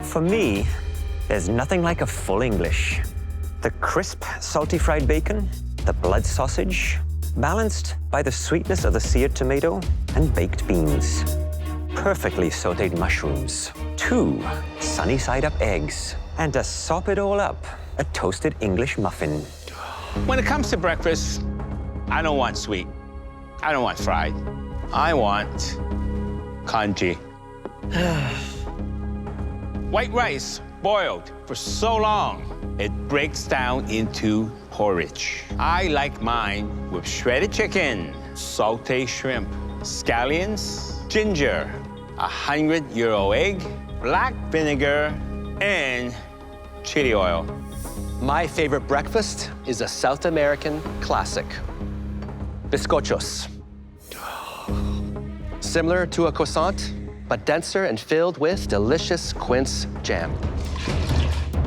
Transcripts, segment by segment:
For me, there's nothing like a full English. The crisp, salty fried bacon, the blood sausage, balanced by the sweetness of the seared tomato and baked beans. Perfectly sautéed mushrooms, 2 sunny-side-up eggs, and to sop it all up, a toasted English muffin. When it comes to breakfast, I don't want sweet. I don't want fried. I want congee. White rice boiled for so long, it breaks down into porridge. I like mine with shredded chicken, sauté shrimp, scallions, ginger, a 100-year-old egg, black vinegar, and chili oil. My favorite breakfast is a South American classic, bizcochos. Similar to a croissant, but denser and filled with delicious quince jam.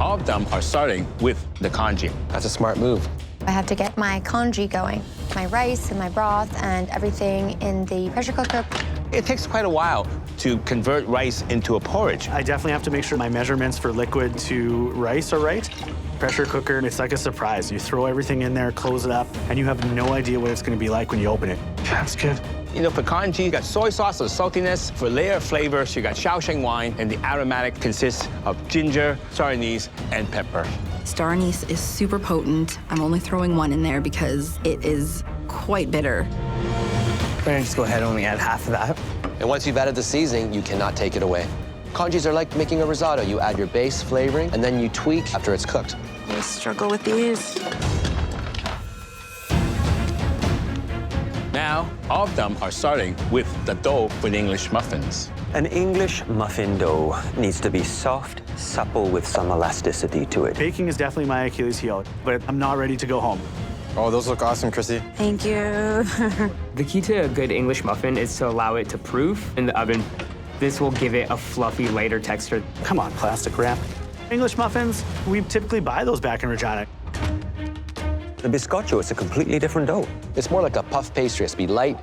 All of them are starting with the congee. That's a smart move. I have to get my congee going, my rice and my broth and everything in the pressure cooker. It takes quite a while to convert rice into a porridge. I definitely have to make sure my measurements for liquid to rice are right. Pressure cooker, it's like a surprise. You throw everything in there, close it up, and you have no idea what it's gonna be like when you open it. That's good. You know, for congee, you got soy sauce, the saltiness. For layer of flavors, you got Shaoxing wine, and the aromatic consists of ginger, star anise, and pepper. Star anise is super potent. I'm only throwing 1 in there because it is quite bitter. I'm gonna just go ahead and only add half of that. And once you've added the seasoning, you cannot take it away. Congees are like making a risotto. You add your base flavoring, and then you tweak after it's cooked. I struggle with these. Now, all of them are starting with the dough for the English muffins. An English muffin dough needs to be soft, supple with some elasticity to it. Baking is definitely my Achilles heel, but I'm not ready to go home. Oh, those look awesome, Chrissy. Thank you. The key to a good English muffin is to allow it to proof in the oven. This will give it a fluffy, lighter texture. Come on, plastic wrap. English muffins, we typically buy those back in Regina. The bizcocho is a completely different dough. It's more like a puff pastry. It's to be light,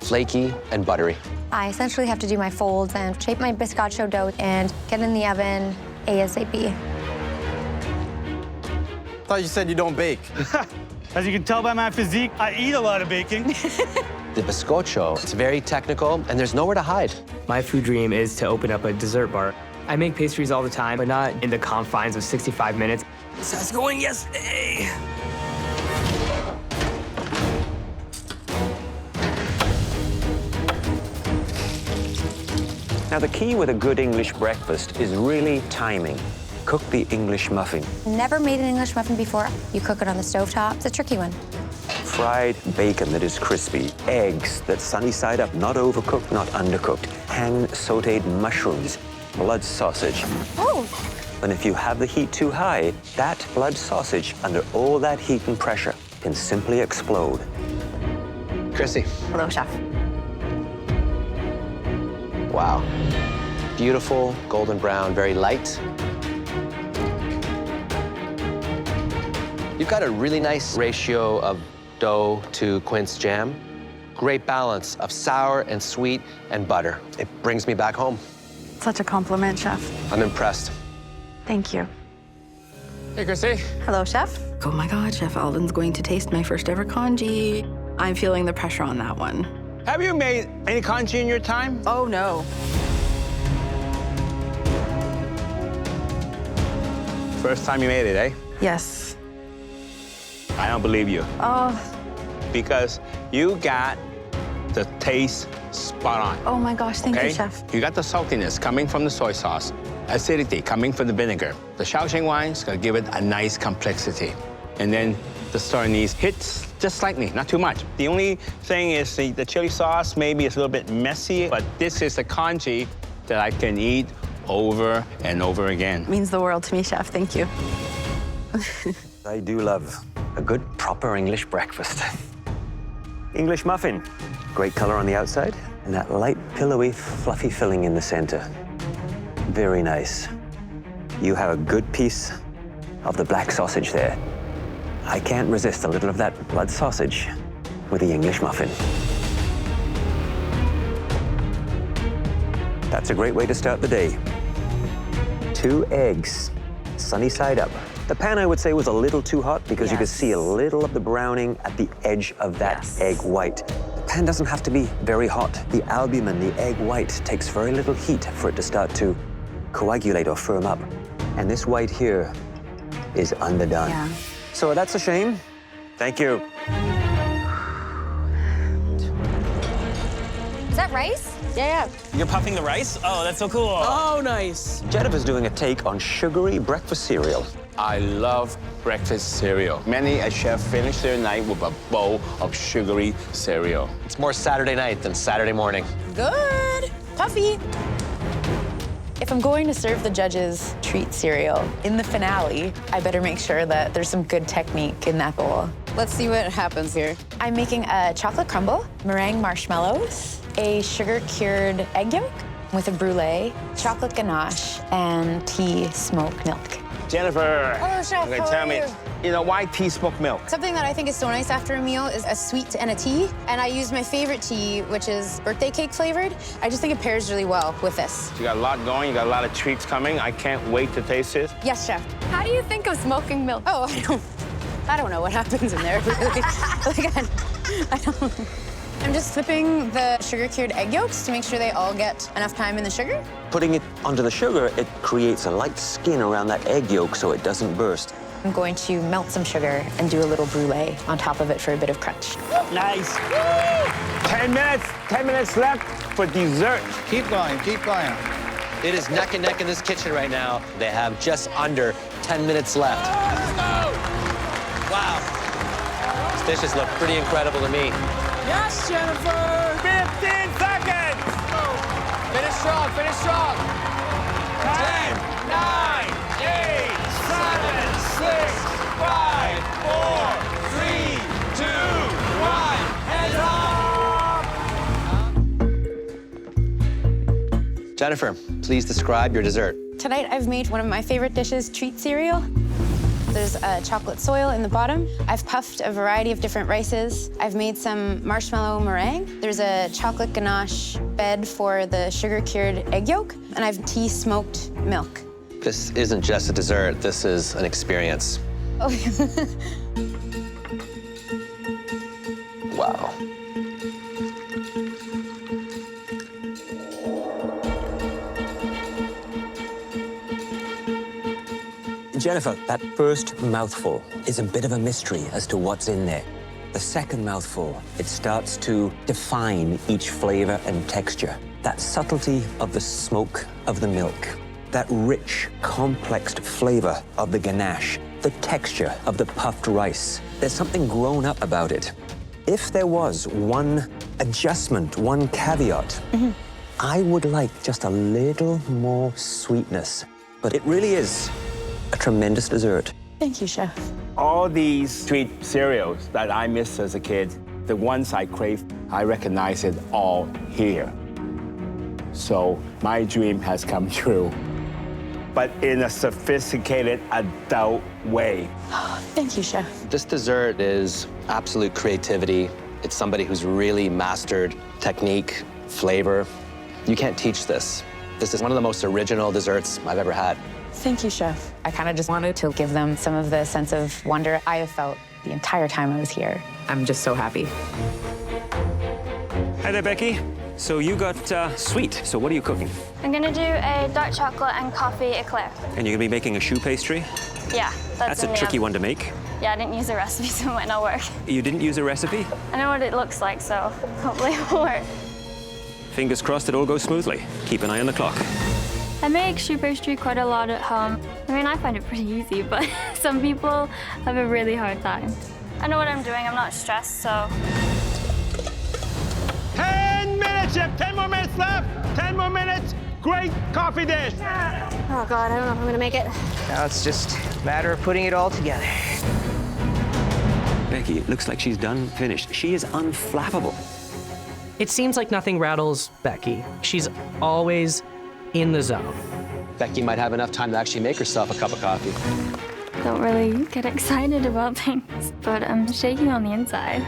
flaky, and buttery. I essentially have to do my folds and shape my bizcocho dough and get in the oven ASAP. I thought you said you don't bake. As you can tell by my physique, I eat a lot of baking. The bizcocho, it's very technical, and there's nowhere to hide. My food dream is to open up a dessert bar. I make pastries all the time, but not in the confines of 65 minutes. So it's going yesterday. Now, the key with a good English breakfast is really timing. Cook the English muffin. Never made an English muffin before. You cook it on the stovetop. It's a tricky one. Fried bacon that is crispy, eggs that's sunny side up, not overcooked, not undercooked, hand-sautéed mushrooms, blood sausage. Oh! And if you have the heat too high, that blood sausage, under all that heat and pressure, can simply explode. Chrissy. Hello, chef. Wow. Beautiful, golden brown, very light. You've got a really nice ratio of dough to quince jam. Great balance of sour and sweet and butter. It brings me back home. Such a compliment, chef. I'm impressed. Thank you. Hey, Chrissy. Hello, chef. Oh my God, Chef Alden's going to taste my first ever congee. I'm feeling the pressure on that one. Have you made any congee in your time? Oh, no. First time you made it, eh? Yes. I don't believe you. Oh. Because you got the taste spot on. Oh my gosh, thank Okay? you, chef. You got the saltiness coming from the soy sauce, acidity coming from the vinegar. The Shaoxing wine is gonna give it a nice complexity. And then the star anise hits just slightly, not too much. The only thing is the chili sauce maybe is a little bit messy, but this is a congee that I can eat over and over again. Means the world to me, chef. Thank you. I do love a good, proper English breakfast. English muffin, great color on the outside, and that light, pillowy, fluffy filling in the center. Very nice. You have a good piece of the black sausage there. I can't resist a little of that blood sausage with the English muffin. That's a great way to start the day. 2 eggs, sunny side up. The pan, I would say, was a little too hot because you could see a little of the browning at the edge of that egg white. The pan doesn't have to be very hot. The albumin, the egg white, takes very little heat for it to start to coagulate or firm up. And this white here is underdone. Yeah. So that's a shame. Thank you. Is that rice? Yeah. You're puffing the rice? Oh, that's so cool. Oh, nice. Jennifer's doing a take on sugary breakfast cereal. I love breakfast cereal. Many a chef finish their night with a bowl of sugary cereal. It's more Saturday night than Saturday morning. Good. Puffy. If I'm going to serve the judges treat cereal in the finale, I better make sure that there's some good technique in that bowl. Let's see what happens here. I'm making a chocolate crumble, meringue marshmallows, a sugar-cured egg yolk with a brulee, chocolate ganache, and tea smoked milk. Jennifer, Hello, Chef. okay, How tell are me, you? why tea smoked milk? Something that I think is so nice after a meal is a sweet and a tea. And I use my favorite tea, which is birthday cake flavored. I just think it pairs really well with this. You got a lot going, you got a lot of treats coming. I can't wait to taste it. Yes, Chef. How do you think of smoking milk? Oh, I don't know what happens in there, really. I don't. I'm just flipping the sugar-cured egg yolks to make sure they all get enough time in the sugar. Putting it onto the sugar, it creates a light skin around that egg yolk so it doesn't burst. I'm going to melt some sugar and do a little brulee on top of it for a bit of crunch. Nice. 10 minutes left for dessert. Keep going, keep going. It is neck and neck in this kitchen right now. They have just under 10 minutes left. Wow. These dishes look pretty incredible to me. Yes, Jennifer! 15 seconds. Finish strong, finish strong. 10, 9, 8, 7, 6, 5, 4, 3, 2, 1, hands up! Jennifer, please describe your dessert. Tonight, I've made one of my favorite dishes, treat cereal. There's a chocolate soil in the bottom. I've puffed a variety of different rices. I've made some marshmallow meringue. There's a chocolate ganache bed for the sugar-cured egg yolk, and I've tea smoked milk. This isn't just a dessert, this is an experience. Oh. Wow. Jennifer, that first mouthful is a bit of a mystery as to what's in there. The second mouthful, it starts to define each flavor and texture. That subtlety of the smoke of the milk, that rich, complex flavor of the ganache, the texture of the puffed rice. There's something grown up about it. If there was one adjustment, one caveat, I would like just a little more sweetness. But it really is a tremendous dessert. Thank you, Chef. All these treat cereals that I missed as a kid, the ones I crave, I recognize it all here. So my dream has come true, but in a sophisticated adult way. Thank you, Chef. This dessert is absolute creativity. It's somebody who's really mastered technique, flavor. You can't teach this. This is one of the most original desserts I've ever had. Thank you, Chef. I kind of just wanted to give them some of the sense of wonder I have felt the entire time I was here. I'm just so happy. Hi there, Becky. So you got sweet. So what are you cooking? I'm gonna do a dark chocolate and coffee eclair. And you're gonna be making a choux pastry? Yeah, That's a tricky one to make. Yeah, I didn't use a recipe, so it might not work. You didn't use a recipe? I know what it looks like, so hopefully it will work. Fingers crossed it all goes smoothly. Keep an eye on the clock. I make choux pastry quite a lot at home. I mean, I find it pretty easy, but some people have a really hard time. I know what I'm doing, I'm not stressed, so. 10 minutes, Chef, 10 more minutes left. 10 more minutes, great coffee dish. Oh God, I don't know if I'm gonna make it. Now it's just a matter of putting it all together. Becky, it looks like she's done finished. She is unflappable. It seems like nothing rattles Becky. She's always in the zone. Becky might have enough time to actually make herself a cup of coffee. Don't really get excited about things, but I'm shaking on the inside.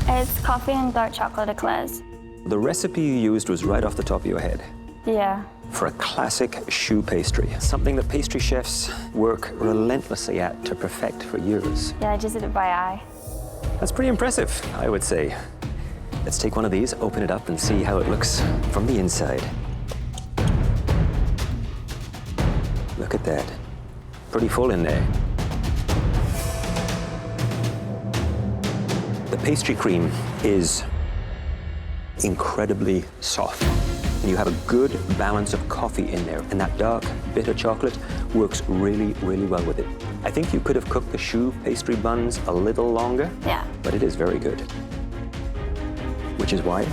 It's coffee and dark chocolate eclairs. The recipe you used was right off the top of your head. Yeah. For a classic choux pastry, something that pastry chefs work relentlessly at to perfect for years. Yeah, I just did it by eye. That's pretty impressive, I would say. Let's take one of these, open it up, and see how it looks from the inside. Look at that. Pretty full in there. The pastry cream is incredibly soft. And you have a good balance of coffee in there, and that dark, bitter chocolate works really, really well with it. I think you could have cooked the choux pastry buns a little longer, Yeah. but it is very good. Which is why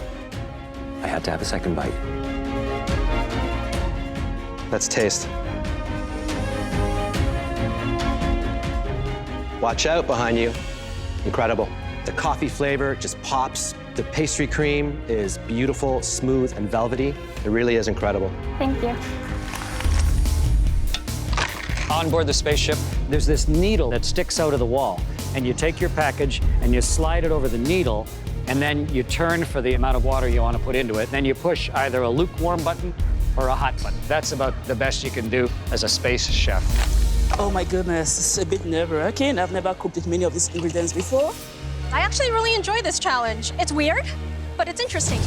I had to have a second bite. Let's taste. Watch out behind you. Incredible. The coffee flavor just pops. The pastry cream is beautiful, smooth, and velvety. It really is incredible. Thank you. On board the spaceship, there's this needle that sticks out of the wall. And you take your package and you slide it over the needle, and then you turn for the amount of water you want to put into it. Then you push either a lukewarm button or a hot button. That's about the best you can do as a space chef. Oh my goodness, it's a bit nerve-wracking. I've never cooked with many of these ingredients before. I actually really enjoy this challenge. It's weird, but it's interesting.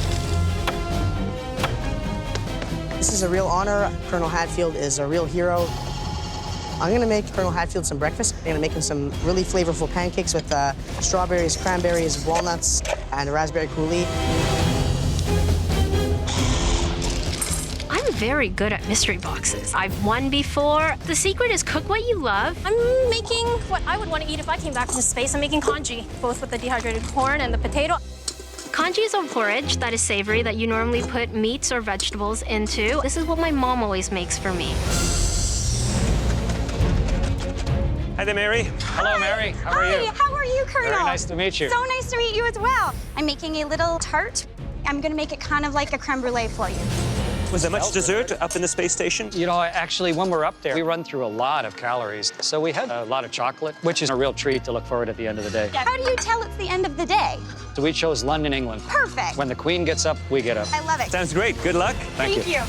This is a real honor. Colonel Hatfield is a real hero. I'm gonna make Colonel Hatfield some breakfast. I'm gonna make him some really flavorful pancakes with strawberries, cranberries, walnuts, and raspberry coulis. I'm very good at mystery boxes. I've won before. The secret is cook what you love. I'm making what I would want to eat if I came back to space. I'm making congee, both with the dehydrated corn and the potato. Congee is a porridge that is savory that you normally put meats or vegetables into. This is what my mom always makes for me. Hi there, Mary. Hello, Mary. How are you? Hi, how are you, Colonel? Very nice to meet you. So nice to meet you as well. I'm making a little tart. I'm gonna make it kind of like a creme brulee for you. Was there much dessert up in the space station? You know, actually, when we're up there, we run through a lot of calories. So we had a lot of chocolate, which is a real treat to look forward at the end of the day. How do you tell it's the end of the day? So we chose London, England. Perfect. When the Queen gets up, we get up. I love it. Sounds great. Good luck. Thank you.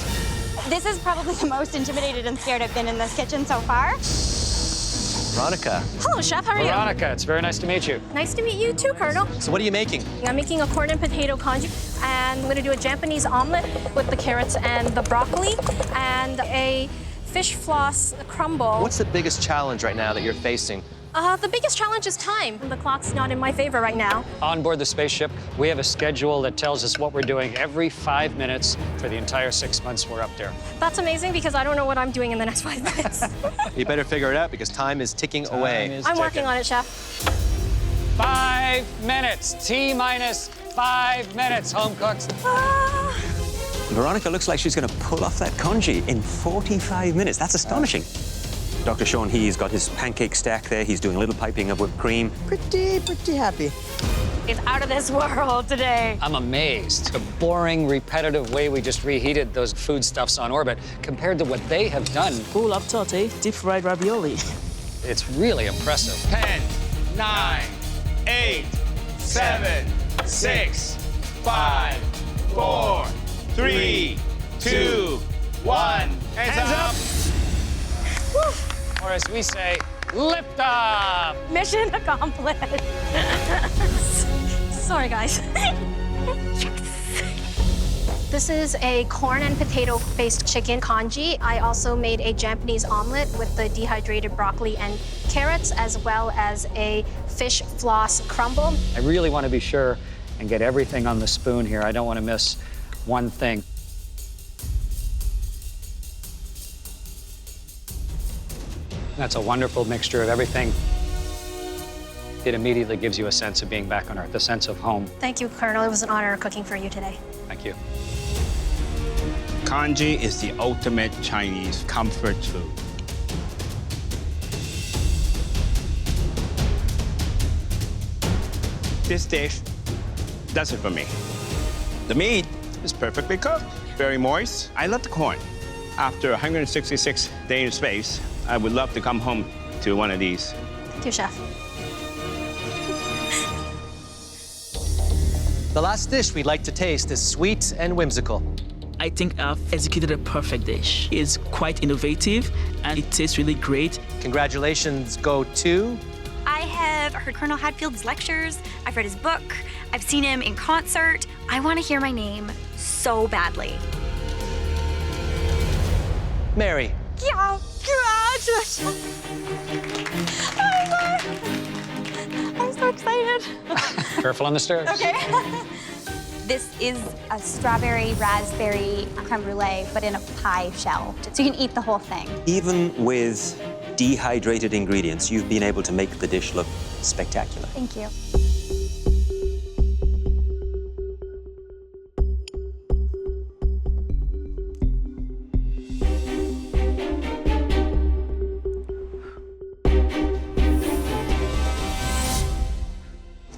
This is probably the most intimidated and scared I've been in this kitchen so far. Veronica. Hello, Chef. How are you? Veronica, it's very nice to meet you. Nice to meet you too, Colonel. So what are you making? I'm making a corn and potato congee, and I'm gonna do a Japanese omelet with the carrots and the broccoli, and a fish floss crumble. What's the biggest challenge right now that you're facing? The biggest challenge is time. The clock's not in my favor right now. On board the spaceship, we have a schedule that tells us what we're doing every 5 minutes for the entire 6 months we're up there. That's amazing because I don't know what I'm doing in the next 5 minutes. You better figure it out because time is ticking away. I'm working on it, Chef. 5 minutes. T-minus 5 minutes, home cooks. Veronica looks like she's going to pull off that congee in 45 minutes. That's astonishing. Dr. Sean He's got his pancake stack there. He's doing a little piping of whipped cream. Pretty happy. It's out of this world today. I'm amazed. The boring, repetitive way we just reheated those foodstuffs on orbit compared to what they have done. Pull up torte, deep fried ravioli. It's really impressive. 10, 9, 8, 7, 6, 5, 4, 3, 2, 1. Hands up. Woo. Or as we say, lift up. Mission accomplished. Sorry, guys. This is a corn and potato-based chicken congee. I also made a Japanese omelet with the dehydrated broccoli and carrots, as well as a fish floss crumble. I really want to be sure and get everything on the spoon here. I don't want to miss one thing. That's a wonderful mixture of everything. It immediately gives you a sense of being back on Earth, a sense of home. Thank you, Colonel. It was an honor cooking for you today. Thank you. Congee is the ultimate Chinese comfort food. This dish does it for me. The meat is perfectly cooked, very moist. I love the corn. After 166 days in space, I would love to come home to one of these. Thank you, Chef. The last dish we'd like to taste is sweet and whimsical. I think I've executed a perfect dish. It's quite innovative and it tastes really great. Congratulations go to... I have heard Colonel Hadfield's lectures, I've read his book, I've seen him in concert. I want to hear my name so badly. Mary. Yeah, congratulations. Oh my God. I'm so excited. Careful on the stairs. Okay. This is a strawberry raspberry creme brulee, but in a pie shell. So you can eat the whole thing. Even with dehydrated ingredients, you've been able to make the dish look spectacular. Thank you.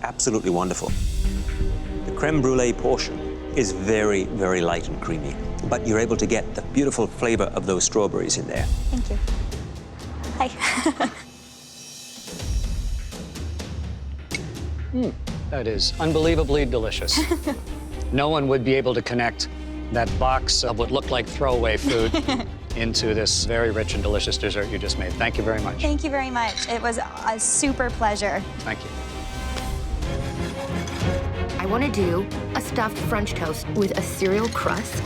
Absolutely wonderful. The creme brulee portion is very, very light and creamy, but you're able to get the beautiful flavor of those strawberries in there. Thank you. Hi. That is unbelievably delicious. No one would be able to connect that box of what looked like throwaway food into this very rich and delicious dessert you just made. Thank you very much. Thank you very much. It was a super pleasure. Thank you. I want to do a stuffed French toast with a cereal crust.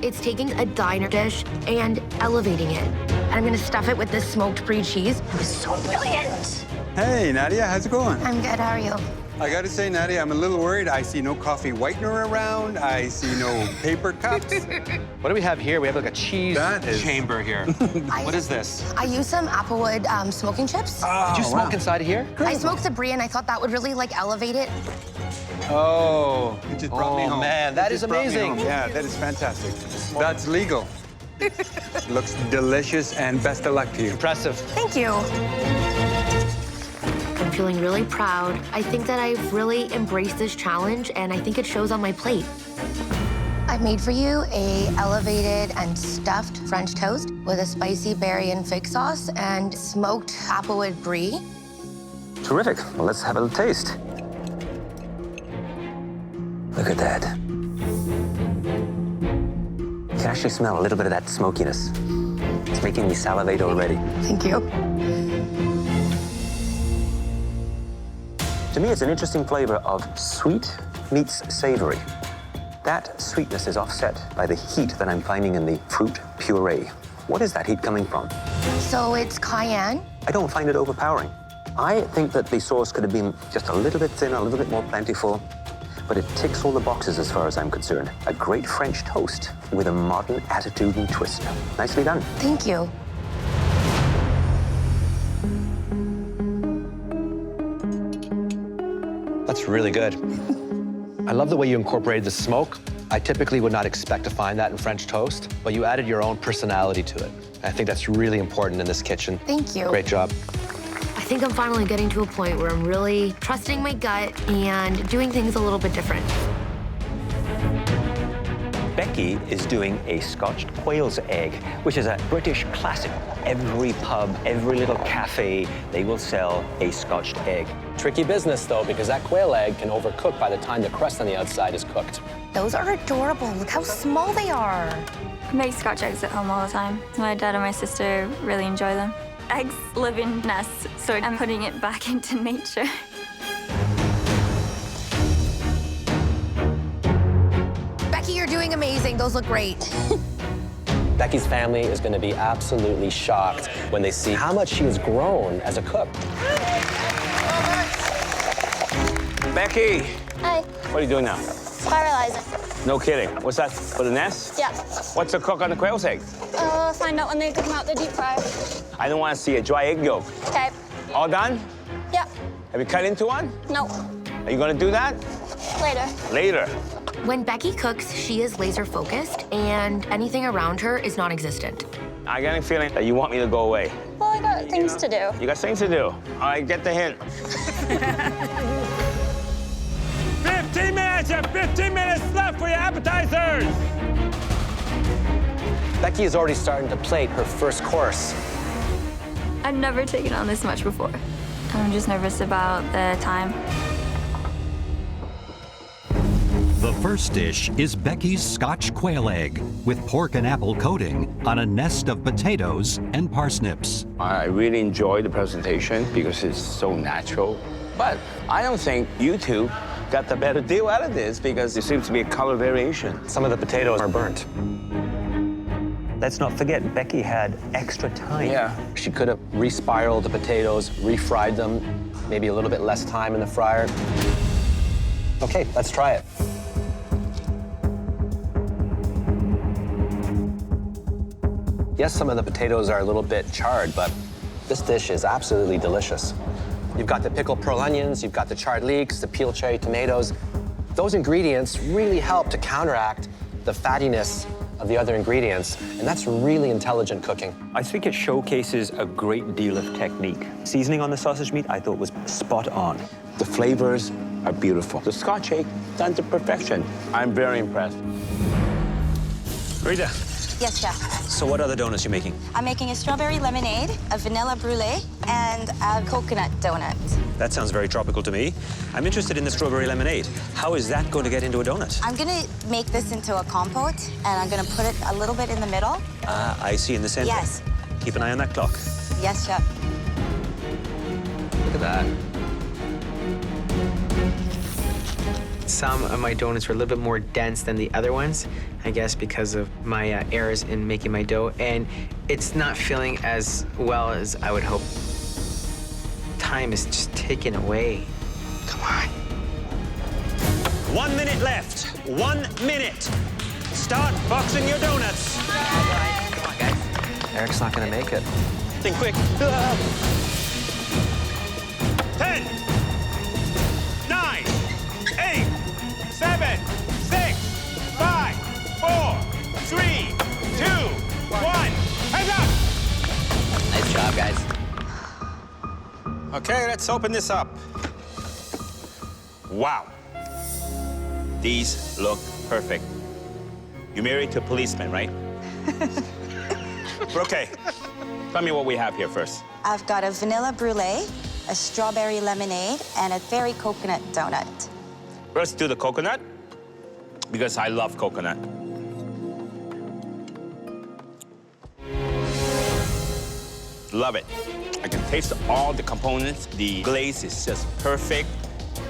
It's taking a diner dish and elevating it. And I'm going to stuff it with this smoked brie cheese. It was so brilliant. Hey, Nadia, how's it going? I'm good, how are you? I gotta say, Nadia, I'm a little worried. I see no coffee whitener around. I see no paper cups. What do we have here? We have like a cheese chamber here. What is this? I used some Applewood smoking chips. Did you smoke inside of here? I smoked the brie and I thought that would really like elevate it. Oh, it just brought me home. Man, that is amazing. Yeah, that is fantastic. That's legal. Looks delicious, and best of luck to you. Impressive. Thank you. I'm feeling really proud. I think that I've really embraced this challenge, and I think it shows on my plate. I made for you a elevated and stuffed French toast with a spicy berry and fig sauce and smoked Applewood brie. Terrific. Well, let's have a taste. Look at that. You can actually smell a little bit of that smokiness. It's making me salivate already. Thank you. To me, it's an interesting flavor of sweet meets savory. That sweetness is offset by the heat that I'm finding in the fruit puree. What is that heat coming from? So it's cayenne. I don't find it overpowering. I think that the sauce could have been just a little bit thinner, a little bit more plentiful, but it ticks all the boxes as far as I'm concerned. A great French toast with a modern attitude and twist. Nicely done. Thank you. That's really good. I love the way you incorporated the smoke. I typically would not expect to find that in French toast, but you added your own personality to it. I think that's really important in this kitchen. Thank you. Great job. I think I'm finally getting to a point where I'm really trusting my gut and doing things a little bit different. Becky is doing a Scotched Quail's egg, which is a British classic. Every pub, every little cafe, they will sell a Scotched egg. Tricky business, though, because that quail egg can overcook by the time the crust on the outside is cooked. Those are adorable. Look how small they are. I make Scotch eggs at home all the time. My dad and my sister really enjoy them. Eggs live in nests, so I'm putting it back into nature. Becky, you're doing amazing. Those look great. Becky's family is going to be absolutely shocked when they see how much she has grown as a cook. Becky, Hi. what are you doing now? Spiralizing. No kidding. What's that, for the nest? Yeah. What's the cook on the quail's egg? Find out when they come out the deep fryer. I don't want to see a dry egg yolk. Okay. All done? Yeah. Have you cut into one? No. Are you going to do that? Later. Later. When Becky cooks, she is laser focused, and anything around her is non-existent. I got a feeling that you want me to go away. Well, I got things to do. You got things to do. All right, get the hint. 15 minutes! You have 15 minutes left for your appetizers! Becky is already starting to plate her first course. I've never taken on this much before. I'm just nervous about the time. The first dish is Becky's Scotch Quail egg with pork and apple coating on a nest of potatoes and parsnips. I really enjoyed the presentation because it's so natural. But I don't think you two got the better deal out of this because there seems to be a color variation. Some of the potatoes are burnt. Let's not forget, Becky had extra time. Yeah, she could have re-spiraled the potatoes, refried them, maybe a little bit less time in the fryer. Okay, let's try it. Yes, some of the potatoes are a little bit charred, but this dish is absolutely delicious. You've got the pickled pearl onions, you've got the charred leeks, the peeled cherry tomatoes. Those ingredients really help to counteract the fattiness of the other ingredients, and that's really intelligent cooking. I think it showcases a great deal of technique. Seasoning on the sausage meat, I thought was spot on. The flavors are beautiful. The Scotch Egg, done to perfection. I'm very impressed. Rita, Yes, chef. so what other donuts are you making? I'm making a strawberry lemonade, a vanilla brulee, and a coconut donut. That sounds very tropical to me. I'm interested in the strawberry lemonade. How is that going to get into a donut? I'm gonna make this into a compote, and I'm gonna put it a little bit in the middle. Ah, I see, in the center. Yes. Keep an eye on that clock. Yes, chef. Look at that. Some of my donuts were a little bit more dense than the other ones, I guess because of my errors in making my dough, and it's not filling as well as I would hope. Time is just taken away. Come on. 1 minute left. 1 minute. Start boxing your donuts. Come on, guys. Eric's not gonna make it. Think quick. 10, 9, 8, 7, 6, 5, 4, 3, 2, 1. Hands up! Nice job, guys. Okay, let's open this up. Wow. These look perfect. You're married to a policeman, right? Okay. Tell me what we have here first. I've got a vanilla brulee, a strawberry lemonade, and a berry coconut donut. Let's do the coconut, because I love coconut. Love it. I can taste all the components. The glaze is just perfect.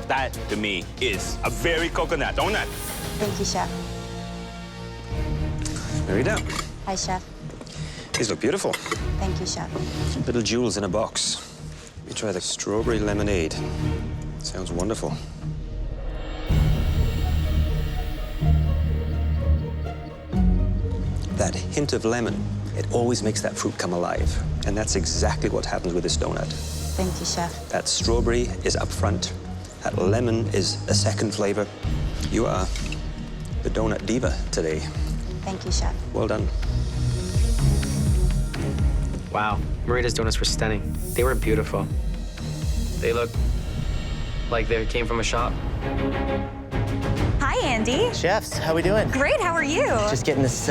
That, to me, is a very coconut donut. Thank you, chef. There you go. Hi, chef. These look beautiful. Thank you, chef. Little jewels in a box. Let me try the strawberry lemonade. Sounds wonderful. That hint of lemon, it always makes that fruit come alive. And that's exactly what happens with this donut. Thank you, chef. That strawberry is up front. That lemon is a second flavor. You are the donut diva today. Thank you, chef. Well done. Wow, Marita's donuts were stunning. They were beautiful. They look like they came from a shop. Hi, Andy. Chefs, how we doing? Great, how are you? Just getting this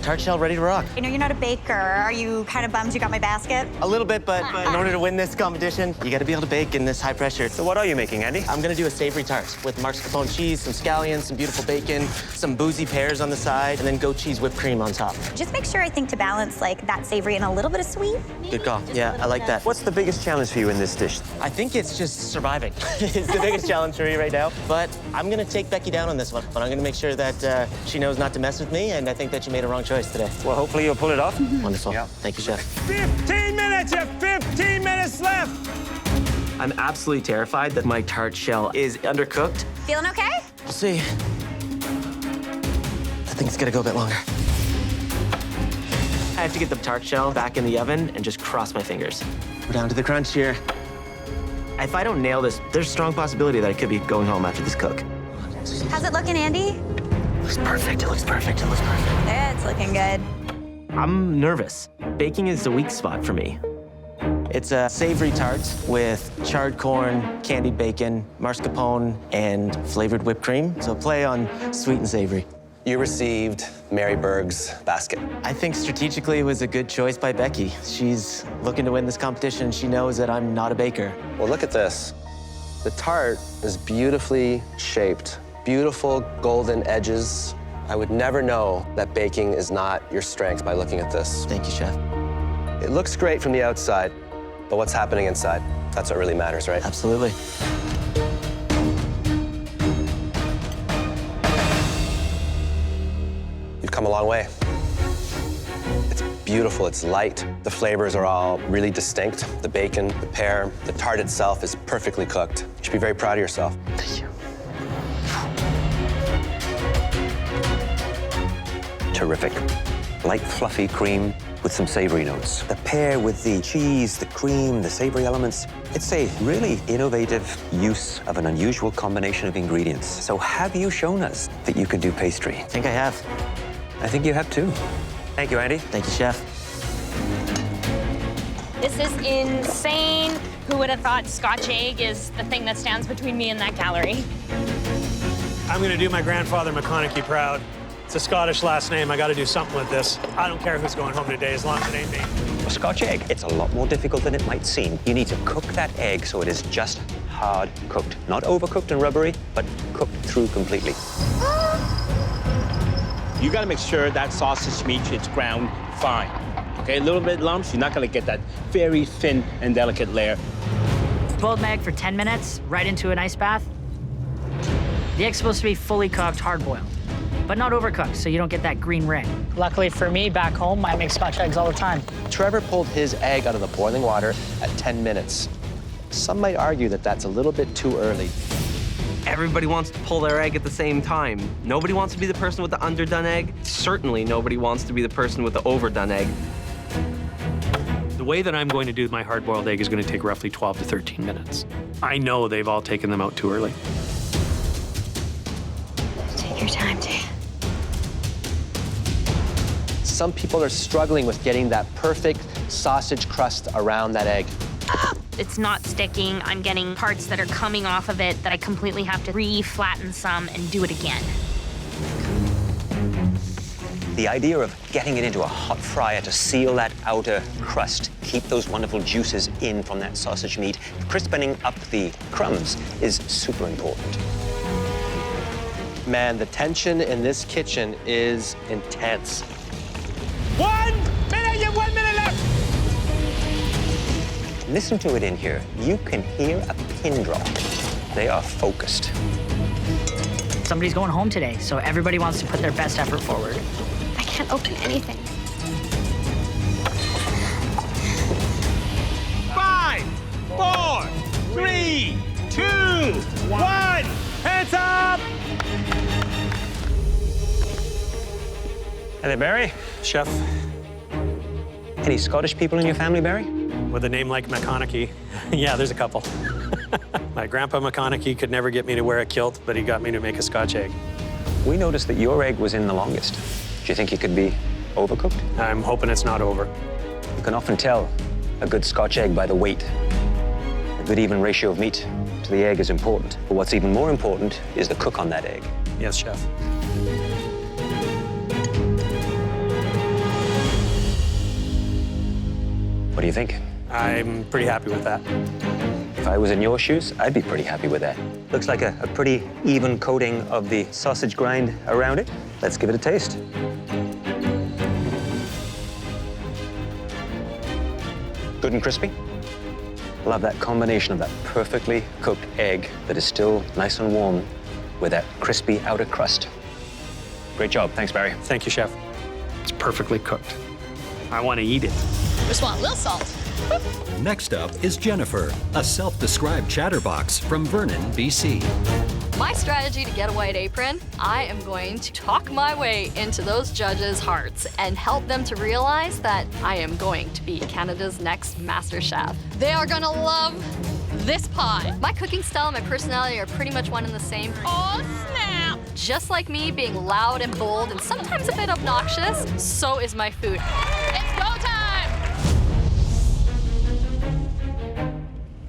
tart shell ready to rock. I know you're not a baker. Are you kind of bummed you got my basket? A little bit, but in order to win this competition, you gotta be able to bake in this high pressure. So what are you making, Andy? I'm gonna do a savory tart with mascarpone cheese, some scallions, some beautiful bacon, some boozy pears on the side, and then goat cheese whipped cream on top. Just make sure, I think, to balance like that savory and a little bit of sweet. Good call. Yeah, I like that. What's the biggest challenge for you in this dish? I think it's just surviving. It's the biggest challenge for me right now. But I'm gonna take Becky down on this one. But I'm gonna make sure that she knows not to mess with me, and I think that you made a wrong choice today. Well, hopefully you'll pull it off. Wonderful. Yeah. Thank you, chef. 15 minutes, you have 15 minutes left. I'm absolutely terrified that my tart shell is undercooked. Feeling okay? We'll see. I think it's gonna go a bit longer. I have to get the tart shell back in the oven and just cross my fingers. We're down to the crunch here. If I don't nail this, there's a strong possibility that I could be going home after this cook. How's it looking, Andy? Looks perfect. It looks perfect. It looks perfect. It's looking good. I'm nervous. Baking is a weak spot for me. It's a savory tart with charred corn, candied bacon, mascarpone, and flavored whipped cream. So play on sweet and savory. You received Mary Berg's basket. I think strategically it was a good choice by Becky. She's looking to win this competition. She knows that I'm not a baker. Well, look at this. The tart is beautifully shaped, beautiful golden edges. I would never know that baking is not your strength by looking at this. Thank you, Chef. It looks great from the outside, but what's happening inside? That's what really matters, right? Absolutely. You've come a long way. It's beautiful, it's light. The flavors are all really distinct. The bacon, the pear, the tart itself is perfectly cooked. You should be very proud of yourself. Thank you. Terrific. Light, fluffy cream with some savory notes. The pear with the cheese, the cream, the savory elements. It's a really innovative use of an unusual combination of ingredients. So have you shown us that you can do pastry? I think I have. I think you have too. Thank you, Andy. Thank you, Chef. This is insane. Who would have thought Scotch Egg is the thing that stands between me and that gallery? I'm gonna do my grandfather McConaughey proud. It's a Scottish last name. I gotta do something with this. I don't care who's going home today as long as it ain't me. A Scotch egg, it's a lot more difficult than it might seem. You need to cook that egg so it is just hard cooked. Not overcooked and rubbery, but cooked through completely. You gotta make sure that sausage meat is ground fine. Okay, a little bit lumps, you're not gonna get that very thin and delicate layer. Boiled my egg for 10 minutes, right into an ice bath. The egg's supposed to be fully cooked, hard-boiled, but not overcooked, so you don't get that green ring. Luckily for me, back home, I make Scotch eggs all the time. Trevor pulled his egg out of the boiling water at 10 minutes. Some might argue that that's a little bit too early. Everybody wants to pull their egg at the same time. Nobody wants to be the person with the underdone egg. Certainly nobody wants to be the person with the overdone egg. The way that I'm going to do my hard-boiled egg is going to take roughly 12 to 13 minutes. I know they've all taken them out too early. Take your time, Dan. Some people are struggling with getting that perfect sausage crust around that egg. It's not sticking. I'm getting parts that are coming off of it that I completely have to re-flatten some and do it again. The idea of getting it into a hot fryer to seal that outer crust, keep those wonderful juices in from that sausage meat, crispening up the crumbs is super important. Man, the tension in this kitchen is intense. 1 minute, you have 1 minute left! Listen to it in here. You can hear a pin drop. They are focused. Somebody's going home today, so everybody wants to put their best effort forward. I can't open anything. 5, 4, 3, 2, 1. Hands up! Hey there, Barry. Chef. Any Scottish people in your family, Barry? With a name like McConaughey, yeah, there's a couple. My grandpa McConaughey could never get me to wear a kilt, but he got me to make a Scotch egg. We noticed that your egg was in the longest. Do you think it could be overcooked? I'm hoping it's not over. You can often tell a good Scotch egg by the weight. A good even ratio of meat to the egg is important. But what's even more important is the cook on that egg. Yes, Chef. What do you think? I'm pretty happy with that. If I was in your shoes, I'd be pretty happy with that. Looks like a pretty even coating of the sausage grind around it. Let's give it a taste. Good and crispy. Love that combination of that perfectly cooked egg that is still nice and warm with that crispy outer crust. Great job. Thanks, Barry. Thank you, Chef. It's perfectly cooked. I want to eat it. Just want a little salt. Next up is Jennifer, a self-described chatterbox from Vernon, BC. My strategy to get a white apron, I am going to talk my way into those judges' hearts and help them to realize that I am going to be Canada's next MasterChef. They are gonna love this pie. My cooking style and my personality are pretty much one and the same. Oh, snap! Just like me being loud and bold and sometimes a bit obnoxious, so is my food. It's go time!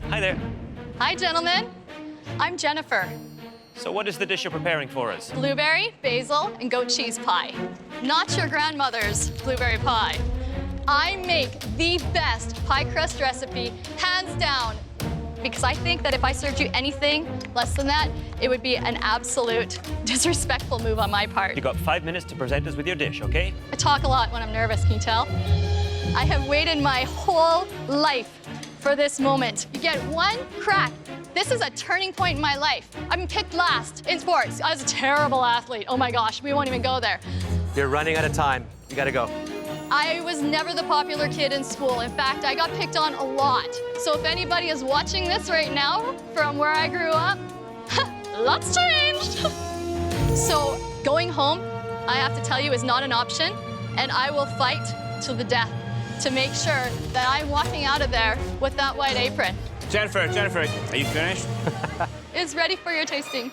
Hi there. Hi, gentlemen. I'm Jennifer. So what is the dish you're preparing for us? Blueberry, basil, and goat cheese pie. Not your grandmother's blueberry pie. I make the best pie crust recipe, hands down, because I think that if I served you anything less than that, it would be an absolute disrespectful move on my part. You got 5 minutes to present us with your dish, okay? I talk a lot when I'm nervous, can you tell? I have waited my whole life for this moment. You get one crack. This is a turning point in my life. I've been picked last in sports. I was a terrible athlete. Oh my gosh, we won't even go there. You're running out of time. You gotta go. I was never the popular kid in school. In fact, I got picked on a lot. So if anybody is watching this right now from where I grew up, lots changed. So going home, I have to tell you, is not an option, and I will fight to the death to make sure that I'm walking out of there with that white apron. Jennifer, are you finished? It's ready for your tasting.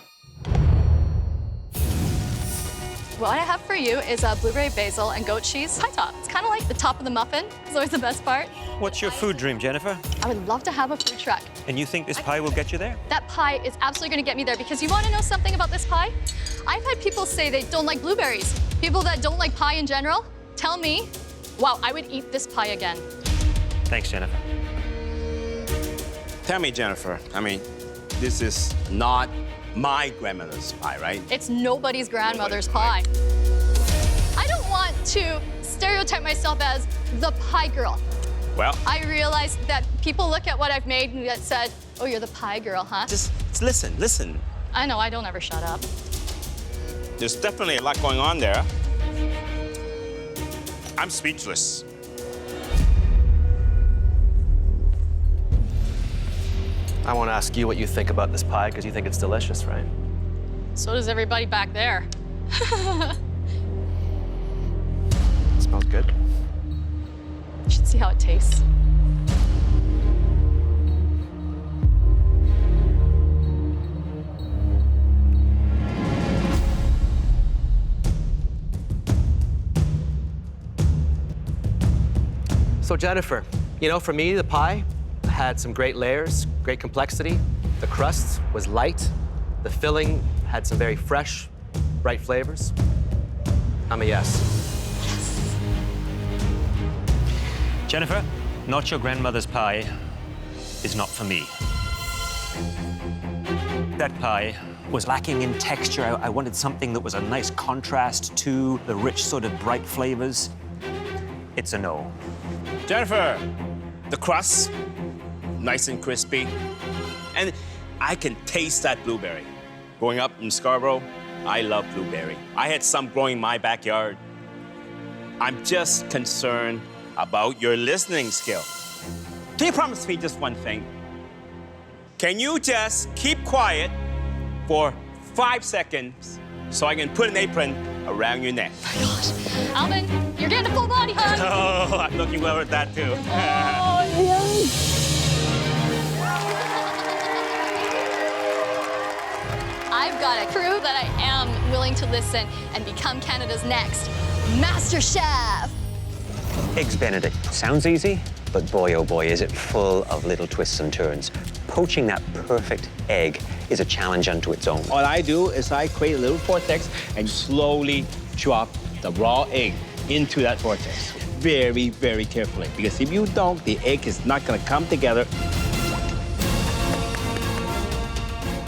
What I have for you is a blueberry basil and goat cheese pie top. It's kind of like the top of the muffin. It's always the best part. What's your food dream, Jennifer? I would love to have a food truck. And you think this pie will get you there? That pie is absolutely going to get me there because you want to know something about this pie? I've had people say they don't like blueberries. People that don't like pie in general tell me, wow, I would eat this pie again. Thanks, Jennifer. Tell me, Jennifer, I mean, this is not my grandmother's pie, right? It's nobody's grandmother's pie. I don't want to stereotype myself as the pie girl. Well, I realized that people look at what I've made and that said, oh, you're the pie girl, huh? just listen. I know, I don't ever shut up. There's definitely a lot going on there. I'm speechless. I won't ask you what you think about this pie because you think it's delicious, right? So does everybody back there. Smells good. You should see how it tastes. So Jennifer, you know, for me, the pie had some great layers, great complexity. The crust was light. The filling had some very fresh, bright flavors. I'm a yes. Jennifer, not your grandmother's pie is not for me. That pie was lacking in texture. I wanted something that was a nice contrast to the rich sort of bright flavors. It's a no. Jennifer, the crust, nice and crispy. And I can taste that blueberry. Growing up in Scarborough, I love blueberry. I had some growing in my backyard. I'm just concerned about your listening skill. Can you promise me just one thing? Can you just keep quiet for 5 seconds so I can put an apron around your neck? Oh my gosh. Alvin, you're getting a full body hug. Oh, I'm looking well at that too. Oh, yeah. I've got a crew that I am willing to listen and become Canada's next MasterChef. Eggs Benedict. Sounds easy, but boy, oh boy, is it full of little twists and turns. Poaching that perfect egg is a challenge unto its own. All I do is I create a little vortex and slowly drop the raw egg into that vortex. Very, very carefully, because if you don't, the egg is not gonna come together.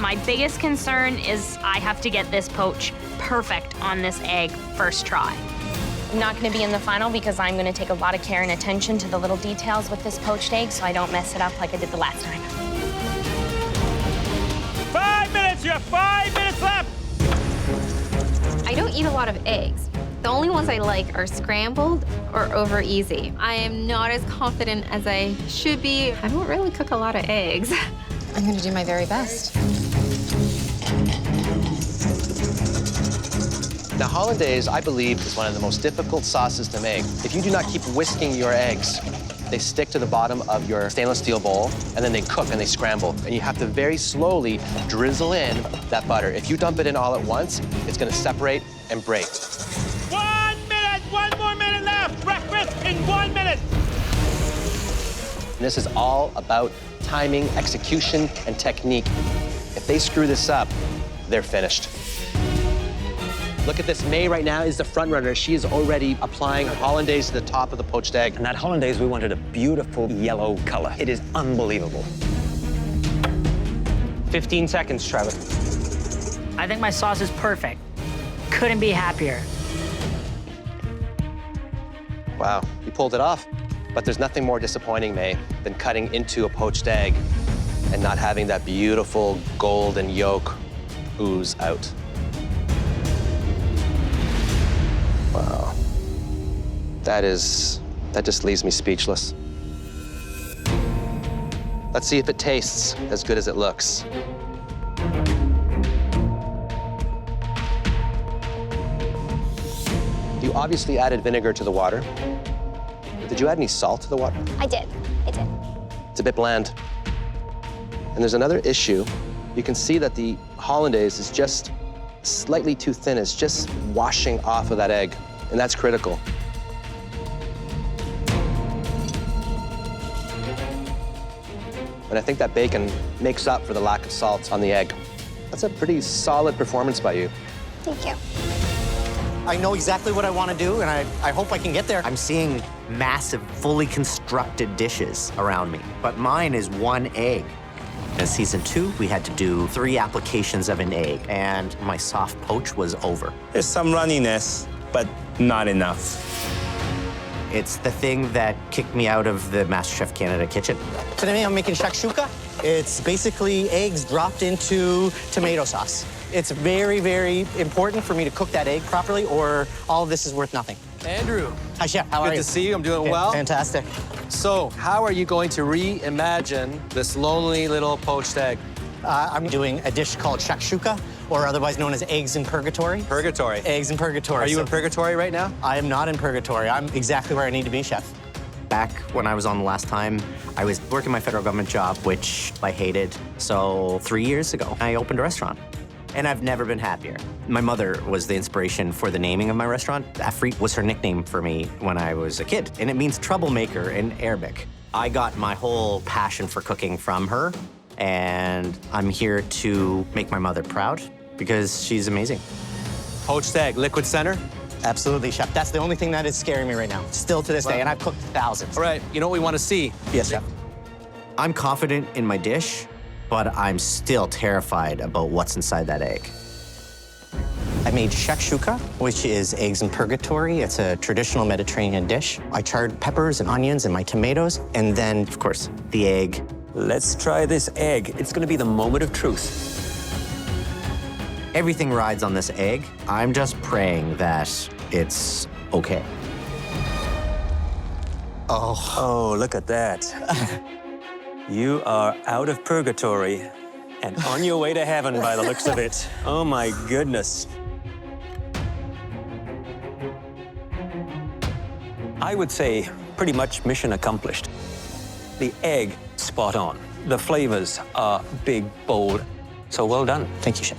My biggest concern is I have to get this poach perfect on this egg first try. I'm not going to be in the final because I'm going to take a lot of care and attention to the little details with this poached egg so I don't mess it up like I did the last time. 5 minutes, you have 5 minutes left! I don't eat a lot of eggs. The only ones I like are scrambled or over easy. I am not as confident as I should be. I don't really cook a lot of eggs. I'm going to do my very best. Now, hollandaise, I believe, is one of the most difficult sauces to make. If you do not keep whisking your eggs, they stick to the bottom of your stainless steel bowl, and then they cook and they scramble. And you have to very slowly drizzle in that butter. If you dump it in all at once, it's gonna separate and break. 1 minute, 1 more minute left. Breakfast in 1 minute. And this is all about timing, execution, and technique. If they screw this up, they're finished. Look at this. May right now is the front runner. She is already applying hollandaise to the top of the poached egg. And that hollandaise, we wanted a beautiful yellow color. It is unbelievable. 15 seconds, Trevor. I think my sauce is perfect. Couldn't be happier. Wow, you pulled it off. But there's nothing more disappointing, May, than cutting into a poached egg and not having that beautiful golden yolk ooze out. Wow. That just leaves me speechless. Let's see if it tastes as good as it looks. You obviously added vinegar to the water. Did you add any salt to the water? I did. It's a bit bland. And there's another issue. You can see that the hollandaise is just slightly too thin. It's just washing off of that egg, and that's critical. And I think that bacon makes up for the lack of salt on the egg. That's a pretty solid performance by you. Thank you. I know exactly what I want to do, and I hope I can get there. I'm seeing massive, fully constructed dishes around me, but mine is one egg. In season 2, we had to do 3 applications of an egg, and my soft poach was over. There's some runniness, but not enough. It's the thing that kicked me out of the MasterChef Canada kitchen. Today I'm making shakshuka. It's basically eggs dropped into tomato sauce. It's very, very important for me to cook that egg properly, or all of this is worth nothing. Andrew. Hi, Chef. How are you? Good to see you. I'm doing well. Fantastic. So, how are you going to reimagine this lonely little poached egg? I'm doing a dish called shakshuka, or otherwise known as eggs in purgatory. Purgatory. Eggs in purgatory. Are you in purgatory right now? I am not in purgatory. I'm exactly where I need to be, Chef. Back when I was on the last time, I was working my federal government job, which I hated. So 3 years ago, I opened a restaurant. And I've never been happier. My mother was the inspiration for the naming of my restaurant. Afrit was her nickname for me when I was a kid, and it means troublemaker in Arabic. I got my whole passion for cooking from her, and I'm here to make my mother proud because she's amazing. Poached egg, liquid center? Absolutely, Chef. That's the only thing that is scaring me right now, still to this day, and I've cooked thousands. All right, you know what we want to see? Yes, Chef. I'm confident in my dish, but I'm still terrified about what's inside that egg. I made shakshuka, which is eggs in purgatory. It's a traditional Mediterranean dish. I charred peppers and onions and my tomatoes, and then, of course, the egg. Let's try this egg. It's going to be the moment of truth. Everything rides on this egg. I'm just praying that it's okay. Oh, look at that. You are out of purgatory and on your way to heaven by the looks of it. Oh my goodness. I would say pretty much mission accomplished. The egg, spot on. The flavors are big, bold. So well done. Thank you, Chef.